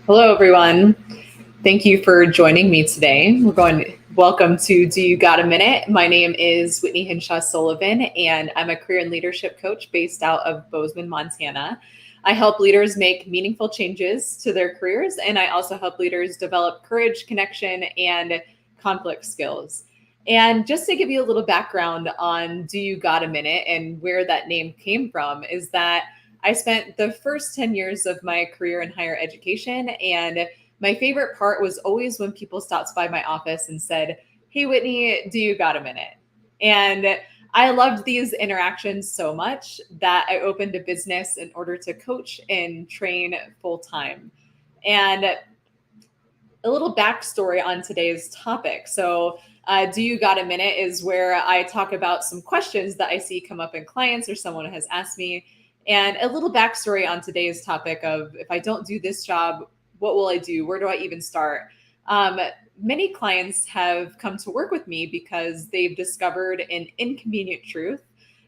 Hello, everyone. Thank you for joining me today. Welcome to Do You Got a Minute? My name is Whitney Hinshaw Sullivan, and I'm a career and leadership coach based out of Bozeman, Montana. I help leaders make meaningful changes to their careers, and I also help leaders develop courage, connection, and conflict skills. And just to give you a little background on Do You Got a Minute and where that name came from, is that I spent the first 10 years of my career in higher education, and my favorite part was always when people stopped by my office and said, "Hey, Whitney, do you got a minute?" And I loved these interactions so much that I opened a business in order to coach and train full time. And a little backstory on today's topic. Do you got a minute is where I talk about some questions that I see come up in clients or someone has asked me. And a little backstory on today's topic of if I don't do this job, what will I do? Where do I even start? Um, Many clients have come to work with me because they've discovered an inconvenient truth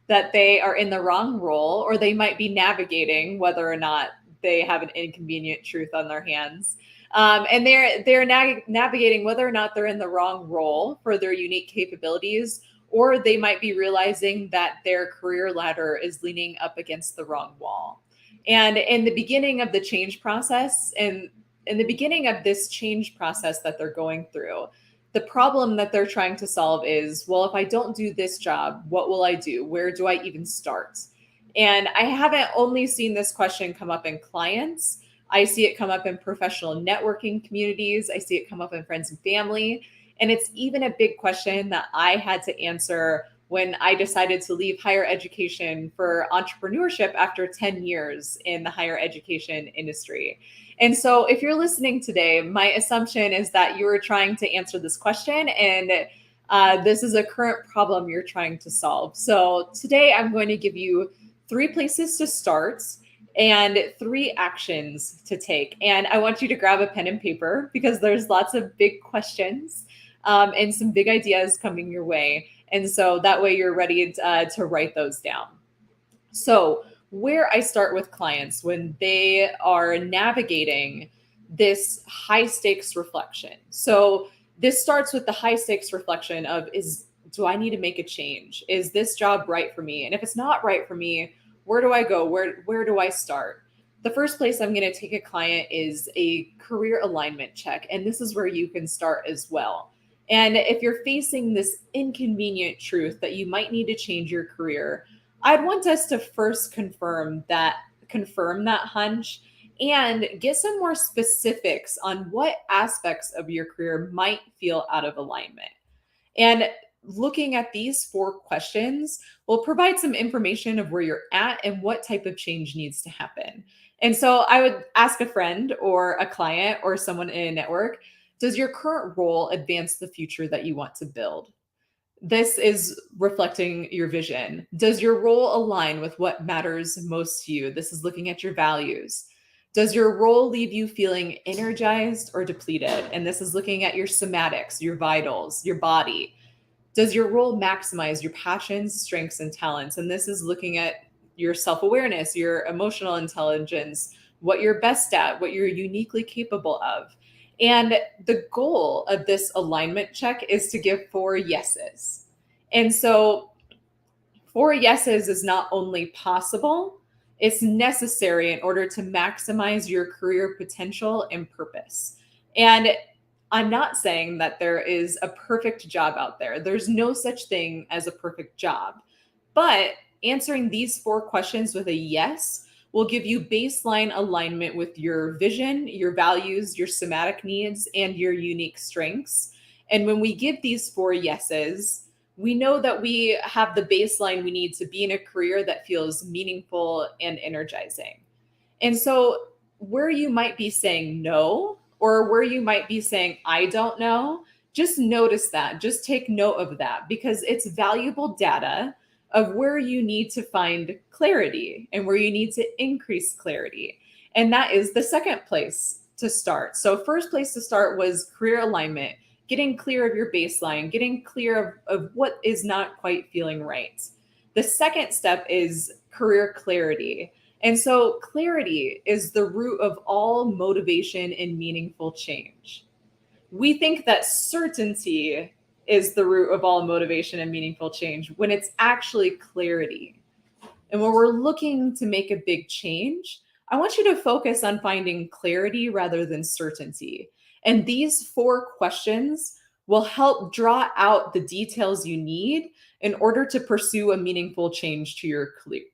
that they are in the wrong role, or they might be navigating whether or not they have an inconvenient truth on their hands. And they're navigating whether or not they're in the wrong role for their unique capabilities, or they might be realizing that their career ladder is leaning up against the wrong wall. And in the beginning of the change process, and in the beginning of this change process that they're going through, the problem that they're trying to solve is, well, if I don't do this job, what will I do? Where do I even start? And I haven't only seen this question come up in clients. I see it come up in professional networking communities. I see it come up in friends and family. And it's even a big question that I had to answer when I decided to leave higher education for entrepreneurship after 10 years in the higher education industry. And so, if you're listening today, my assumption is that you are trying to answer this question, and this is a current problem you're trying to solve. So, today I'm going to give you 3 places to start and 3 actions to take. And I want you to grab a pen and paper because there's lots of big questions and some big ideas coming your way. And so that way you're ready to write those down. So, where I start with clients when they are navigating this high stakes reflection. So, this starts with the high stakes reflection of, is do I need to make a change? Is this job right for me? And if it's not right for me, where do I go? Where do I start? The first place I'm going to take a client is a career alignment check, and this is where you can start as well. And if you're facing this inconvenient truth that you might need to change your career, I'd want us to first confirm that hunch and get some more specifics on what aspects of your career might feel out of alignment. And looking at these 4 questions will provide some information of where you're at and what type of change needs to happen. And so I would ask a friend or a client or someone in a network, does your current role advance the future that you want to build? This is reflecting your vision. Does your role align with what matters most to you? This is looking at your values. Does your role leave you feeling energized or depleted? And this is looking at your somatics, your vitals, your body. Does your role maximize your passions, strengths, and talents? And this is looking at your self awareness, your emotional intelligence, what you're best at, what you're uniquely capable of. And the goal of this alignment check is to give 4 yeses. And so 4 yeses is not only possible, it's necessary in order to maximize your career potential and purpose. And I'm not saying that there is a perfect job out there. There's no such thing as a perfect job. But answering these 4 questions with a yes will give you baseline alignment with your vision, your values, your somatic needs, and your unique strengths. And when we give these 4 yeses, we know that we have the baseline we need to be in a career that feels meaningful and energizing. And so, where you might be saying no, or where you might be saying, I don't know, just notice that. Just take note of that because it's valuable data of where you need to find clarity and where you need to increase clarity. And that is the second place to start. So, first place to start was career alignment, getting clear of your baseline, getting clear of what is not quite feeling right. The second step is career clarity. And so clarity is the root of all motivation and meaningful change. We think that certainty is the root of all motivation and meaningful change when it's actually clarity. And when we're looking to make a big change, I want you to focus on finding clarity rather than certainty. And these 4 questions will help draw out the details you need in order to pursue a meaningful change to your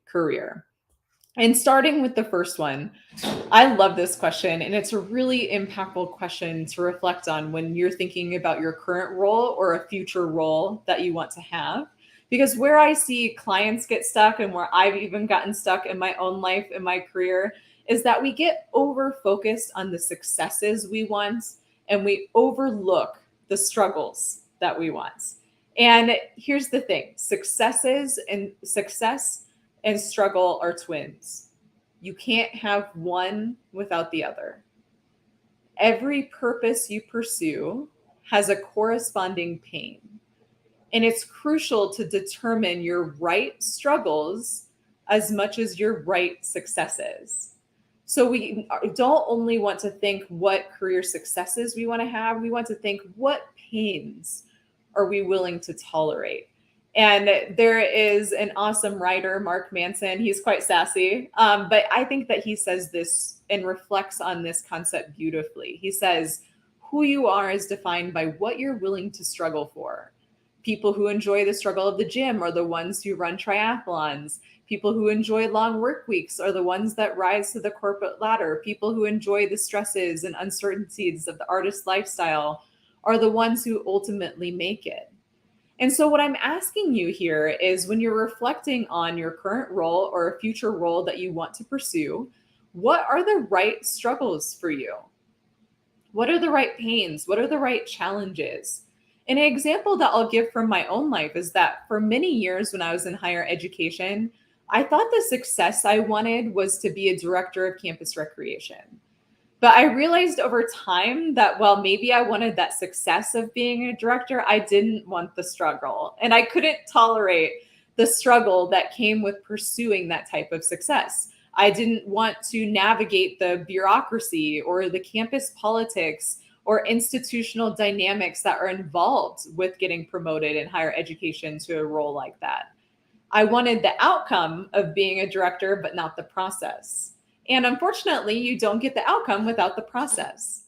career. And starting with the first one, I love this question, and it's a really impactful question to reflect on when you're thinking about your current role or a future role that you want to have. Because where I see clients get stuck, and where I've even gotten stuck in my own life, in my career, is that we get over focused on the successes we want and we overlook the struggles that we want. And here's the thing, success and struggle are twins. You can't have one without the other. Every purpose you pursue has a corresponding pain. And it's crucial to determine your right struggles as much as your right successes. So we don't only want to think what career successes we want to have, we want to think what pains are we willing to tolerate. And there is an awesome writer, Mark Manson. He's quite sassy, but I think that he says this and reflects on this concept beautifully. He says, who you are is defined by what you're willing to struggle for. People who enjoy the struggle of the gym are the ones who run triathlons. People who enjoy long work weeks are the ones that rise to the corporate ladder. People who enjoy the stresses and uncertainties of the artist lifestyle are the ones who ultimately make it. And so what I'm asking you here is, when you're reflecting on your current role or a future role that you want to pursue, what are the right struggles for you? What are the right pains? What are the right challenges? An example that I'll give from my own life is that for many years when I was in higher education, I thought the success I wanted was to be a director of campus recreation. But I realized over time that while maybe I wanted that success of being a director, I didn't want the struggle. And I couldn't tolerate the struggle that came with pursuing that type of success. I didn't want to navigate the bureaucracy or the campus politics or institutional dynamics that are involved with getting promoted in higher education to a role like that. I wanted the outcome of being a director, but not the process. And unfortunately, you don't get the outcome without the process.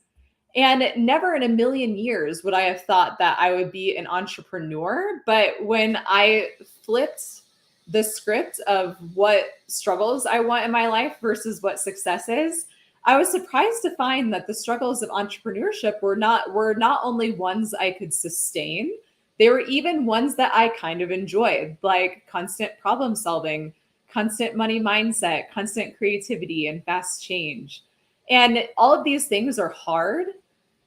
And never in a million years would I have thought that I would be an entrepreneur. But when I flipped the script of what struggles I want in my life versus what success is, I was surprised to find that the struggles of entrepreneurship were not only ones I could sustain, they were even ones that I kind of enjoyed, like constant problem solving, constant money mindset, constant creativity, and fast change. And all of these things are hard,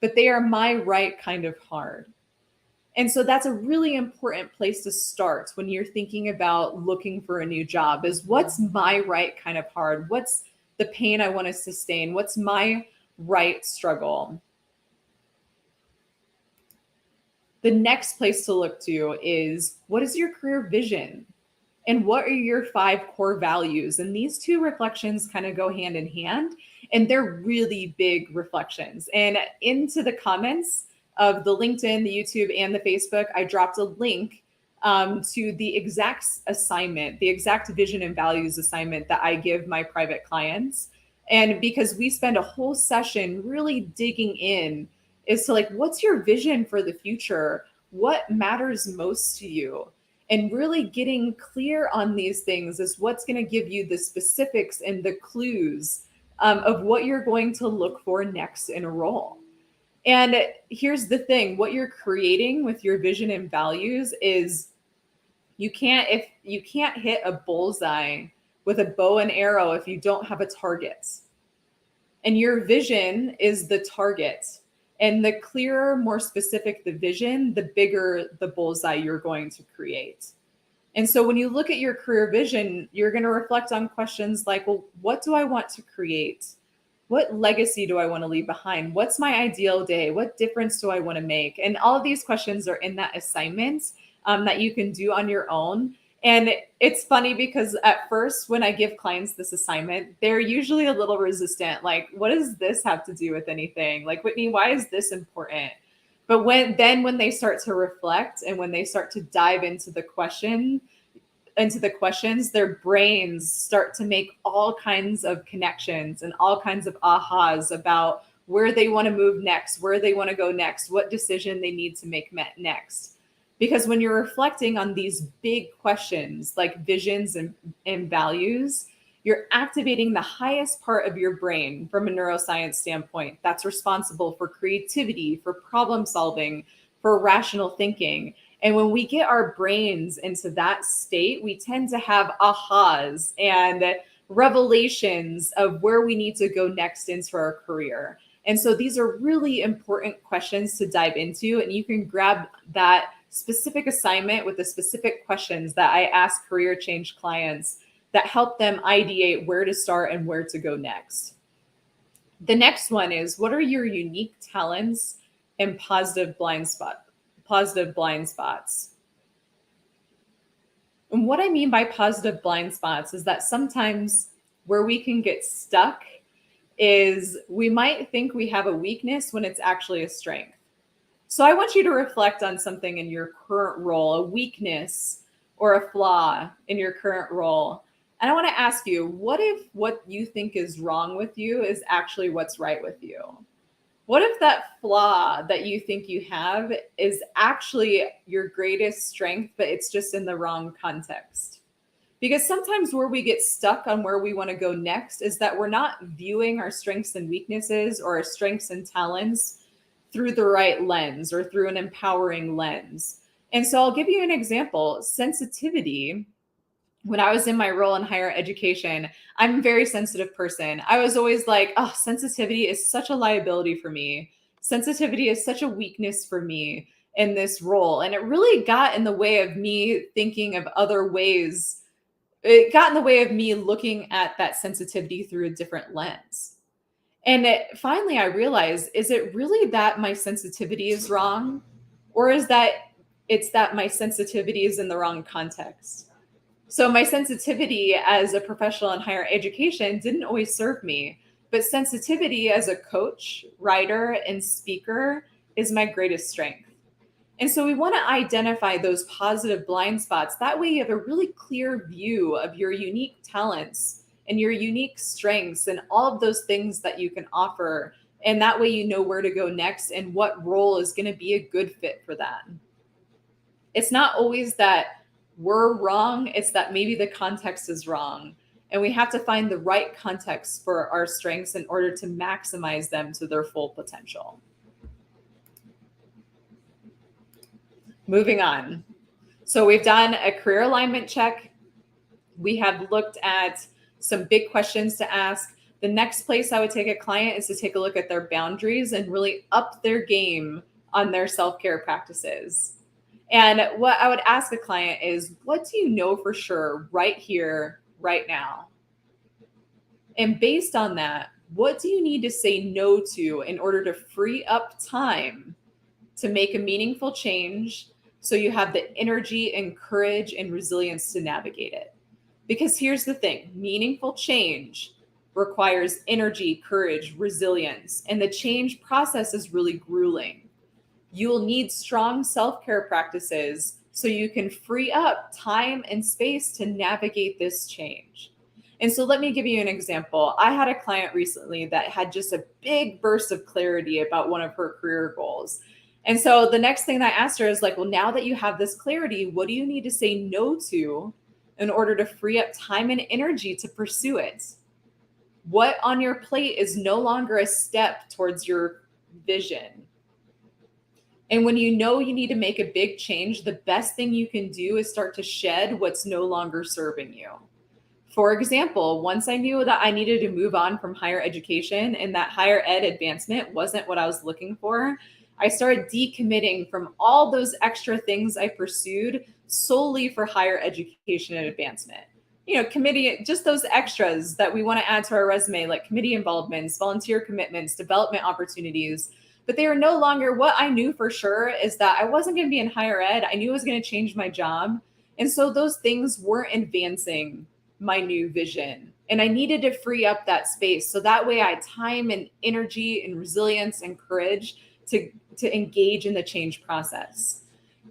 but they are my right kind of hard. And so that's a really important place to start when you're thinking about looking for a new job, is what's my right kind of hard? What's the pain I want to sustain? What's my right struggle? The next place to look to is, what is your career vision? And what are your 5 core values? And these 2 reflections kind of go hand in hand, and they're really big reflections. And into the comments of the LinkedIn, the YouTube, and the Facebook, I dropped a link to the exact assignment, the exact vision and values assignment that I give my private clients. And because we spend a whole session really digging in as to, like, what's your vision for the future? What matters most to you? And really getting clear on these things is what's going to give you the specifics and the clues of what you're going to look for next in a role. And here's the thing, what you're creating with your vision and values is, you can't hit a bullseye with a bow and arrow if you don't have a target. And your vision is the target. And the clearer, more specific the vision, the bigger the bullseye you're going to create. And so when you look at your career vision, you're going to reflect on questions like, well, what do I want to create? What legacy do I want to leave behind? What's my ideal day? What difference do I want to make? And all of these questions are in that assignment that you can do on your own. And it's funny because at first, when I give clients this assignment, they're usually a little resistant. Like, what does this have to do with anything? Like, Whitney, why is this important? But when they start to reflect and when they start to dive into the questions, their brains start to make all kinds of connections and all kinds of ahas about where they want to move next, where they want to go next, what decision they need to make next. Because when you're reflecting on these big questions like visions and values, you're activating the highest part of your brain from a neuroscience standpoint that's responsible for creativity, for problem solving, for rational thinking. And when we get our brains into that state, we tend to have ahas and revelations of where we need to go next into our career. And so these are really important questions to dive into. And you can grab that specific assignment with the specific questions that I ask career change clients that help them ideate where to start and where to go next. The next one is, what are your unique talents and positive blind spots? And what I mean by positive blind spots is that sometimes where we can get stuck is we might think we have a weakness when it's actually a strength. So I want you to reflect on something in your current role, a weakness or a flaw in your current role. And I want to ask you, what if what you think is wrong with you is actually what's right with you? What if that flaw that you think you have is actually your greatest strength, but it's just in the wrong context? Because sometimes where we get stuck on where we want to go next is that we're not viewing our strengths and weaknesses or our strengths and talents through the right lens or through an empowering lens. And so I'll give you an example. Sensitivity. When I was in my role in higher education, I'm a very sensitive person. I was always like, oh, sensitivity is such a liability for me. Sensitivity is such a weakness for me in this role. And it really got in the way of me thinking of other ways. It got in the way of me looking at that sensitivity through a different lens. And finally, I realized, is it really that my sensitivity is wrong? Or is that it's that my sensitivity is in the wrong context? So my sensitivity as a professional in higher education didn't always serve me, but sensitivity as a coach, writer, and speaker is my greatest strength. And so we want to identify those positive blind spots. That way you have a really clear view of your unique talents and your unique strengths and all of those things that you can offer. And that way you know where to go next and what role is going to be a good fit for that. It's not always that we're wrong, it's that maybe the context is wrong. And we have to find the right context for our strengths in order to maximize them to their full potential. Moving on. So we've done a career alignment check. We have looked at some big questions to ask. The next place I would take a client is to take a look at their boundaries and really up their game on their self-care practices. And what I would ask a client is, what do you know for sure right here, right now? And based on that, what do you need to say no to in order to free up time to make a meaningful change so you have the energy and courage and resilience to navigate it? Because here's the thing, meaningful change requires energy, courage, resilience, and the change process is really grueling. You will need strong self-care practices so you can free up time and space to navigate this change. And so let me give you an example. I had a client recently that had just a big burst of clarity about one of her career goals. And so the next thing I asked her is like, well, now that you have this clarity, what do you need to say no to in order to free up time and energy to pursue it? What on your plate is no longer a step towards your vision? And when you know you need to make a big change, the best thing you can do is start to shed what's no longer serving you. For example, once I knew that I needed to move on from higher education and that higher ed advancement wasn't what I was looking for, I started decommitting from all those extra things I pursued solely for higher education and advancement. You know, committee, just those extras that we want to add to our resume, like committee involvements, volunteer commitments, development opportunities. But they are no longer what I knew for sure is that I wasn't going to be in higher ed. I knew I was going to change my job. And so those things weren't advancing my new vision. And I needed to free up that space. So that way I had time and energy and resilience and courage to engage in the change process.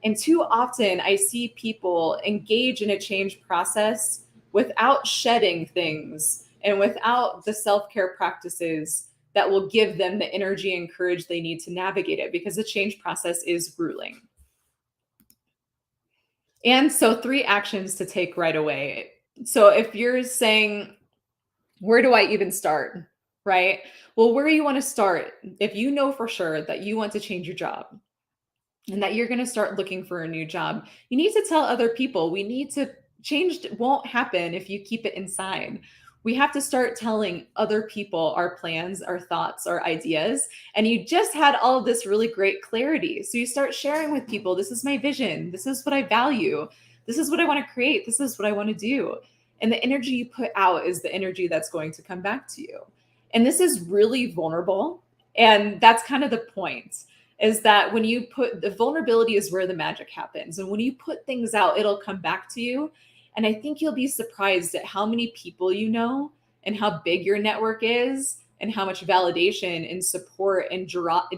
And too often I see people engage in a change process without shedding things and without the self-care practices that will give them the energy and courage they need to navigate it, because the change process is grueling. And so, three actions to take right away. So, if you're saying, where do I even start? Right? Well, where you want to start, if you know for sure that you want to change your job and that you're going to start looking for a new job, you need to tell other people. We need to change, won't happen if you keep it inside. We have to start telling other people our plans, our thoughts, our ideas. And you just had all of this really great clarity. So you start sharing with people, this is my vision. This is what I value. This is what I want to create. This is what I want to do. And the energy you put out is the energy that's going to come back to you. And this is really vulnerable. And that's kind of the point, is that when you put the vulnerability is where the magic happens. And when you put things out, it'll come back to you. And I think you'll be surprised at how many people you know and how big your network is and how much validation and support and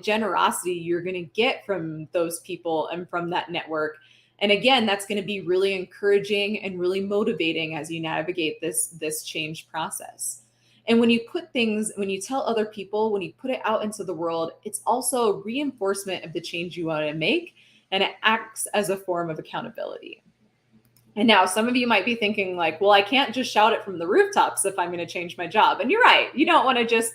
generosity you're going to get from those people and from that network. And again, that's going to be really encouraging and really motivating as you navigate this change process. And when you put things, when you tell other people, when you put it out into the world, it's also reinforcement of the change you want to make, and it acts as a form of accountability. And now some of you might be thinking like, well, I can't just shout it from the rooftops if I'm going to change my job. And you're right. You don't want to just,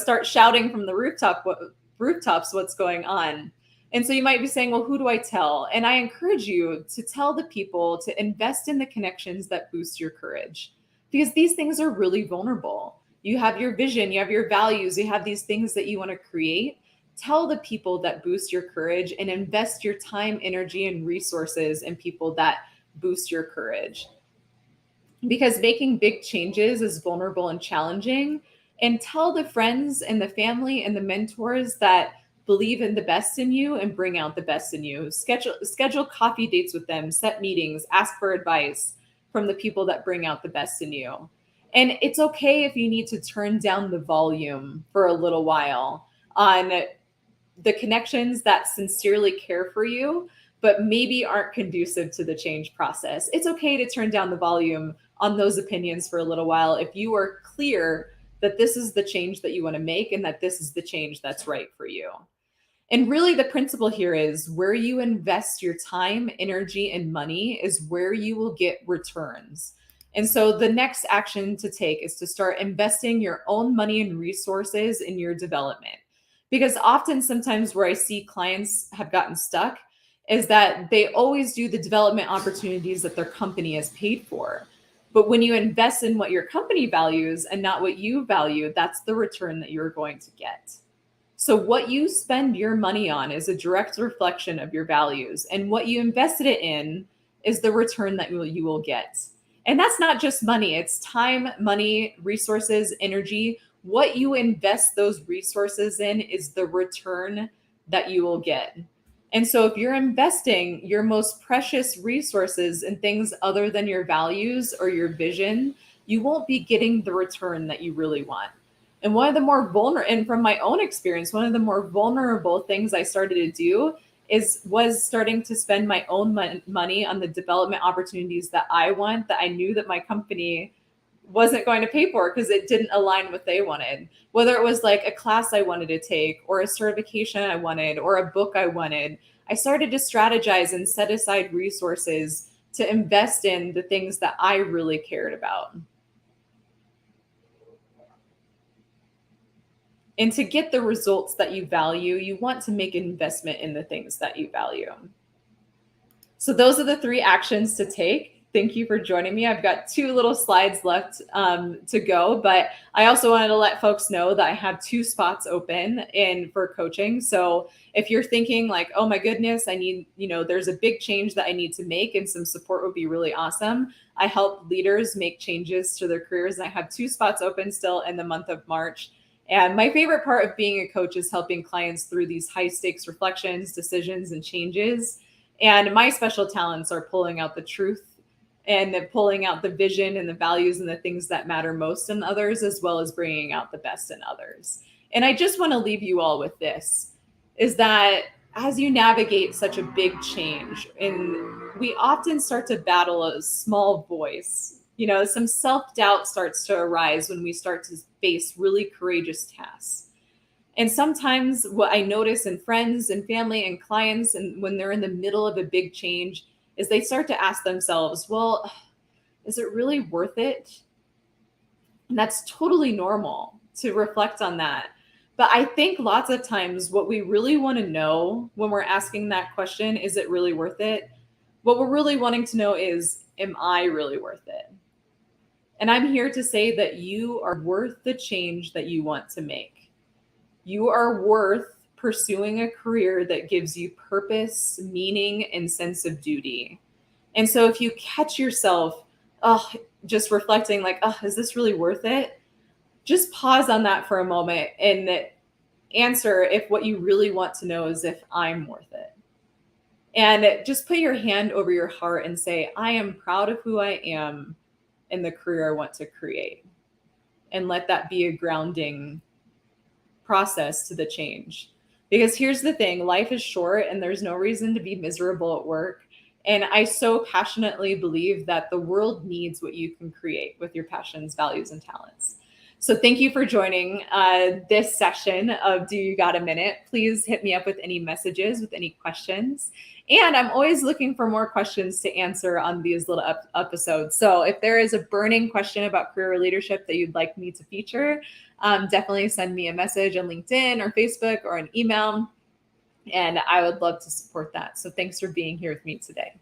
start shouting from the rooftops what's going on. And so you might be saying, well, who do I tell? And I encourage you to tell the people to invest in the connections that boost your courage, because these things are really vulnerable. You have your vision, you have your values, you have these things that you want to create. Tell the people that boost your courage and invest your time, energy, and resources in people that boost your courage. Because making big changes is vulnerable and challenging. And tell the friends and the family and the mentors that believe in the best in you and bring out the best in you. Schedule coffee dates with them, set meetings, ask for advice from the people that bring out the best in you. And it's okay if you need to turn down the volume for a little while on the connections that sincerely care for you, but maybe aren't conducive to the change process. It's okay to turn down the volume on those opinions for a little while if you are clear that this is the change that you want to make and that this is the change that's right for you. And really, the principle here is where you invest your time, energy, and money is where you will get returns. And so the next action to take is to start investing your own money and resources in your development. Because often, sometimes where I see clients have gotten stuck is that they always do the development opportunities that their company has paid for. But when you invest in what your company values and not what you value, that's the return that you're going to get. So what you spend your money on is a direct reflection of your values, and what you invested it in is the return that you will get. And that's not just money, it's time, money, resources, energy. What you invest those resources in is the return that you will get. And so if you're investing your most precious resources in things other than your values or your vision, you won't be getting the return that you really want. And one of the more vulnerable, and from my own experience, one of the more vulnerable things I started to do was starting to spend my own money on the development opportunities that I want, that I knew that my company wasn't going to pay for because it didn't align with what they wanted. Whether it was like a class I wanted to take or a certification I wanted or a book I wanted, I started to strategize and set aside resources to invest in the things that I really cared about. And to get the results that you value, you want to make an investment in the things that you value. So those are the three actions to take. Thank you for joining me. I've got 2 little slides left to go, but I also wanted to let folks know that I have 2 spots open for coaching. So if you're thinking like, oh my goodness, I need, there's a big change that I need to make and some support would be really awesome. I help leaders make changes to their careers, and I have 2 spots open still in the month of March. And my favorite part of being a coach is helping clients through these high stakes reflections, decisions, and changes. And my special talents are pulling out the truth and pulling out the vision and the values and the things that matter most in others, as well as bringing out the best in others. And I just want to leave you all with this, is that as you navigate such a big change, and we often start to battle a small voice, some self-doubt starts to arise when we start to face really courageous tasks. And sometimes what I notice in friends and family and clients, and when they're in the middle of a big change, is they start to ask themselves, well, is it really worth it? And that's totally normal to reflect on that. But I think lots of times what we really want to know when we're asking that question, is it really worth it? What we're really wanting to know is, am I really worth it? And I'm here to say that you are worth the change that you want to make. You are worth pursuing a career that gives you purpose, meaning, and sense of duty. And so if you catch yourself, just reflecting like, is this really worth it? Just pause on that for a moment and answer if what you really want to know is if I'm worth it. And just put your hand over your heart and say, I am proud of who I am and the career I want to create. And let that be a grounding process to the change. Because here's the thing, life is short and there's no reason to be miserable at work. And I so passionately believe that the world needs what you can create with your passions, values, and talents. So thank you for joining this session of Do You Got a Minute? Please hit me up with any messages, with any questions. And I'm always looking for more questions to answer on these little episodes. So if there is a burning question about career leadership that you'd like me to feature, definitely send me a message on LinkedIn or Facebook or an email. And I would love to support that. So thanks for being here with me today.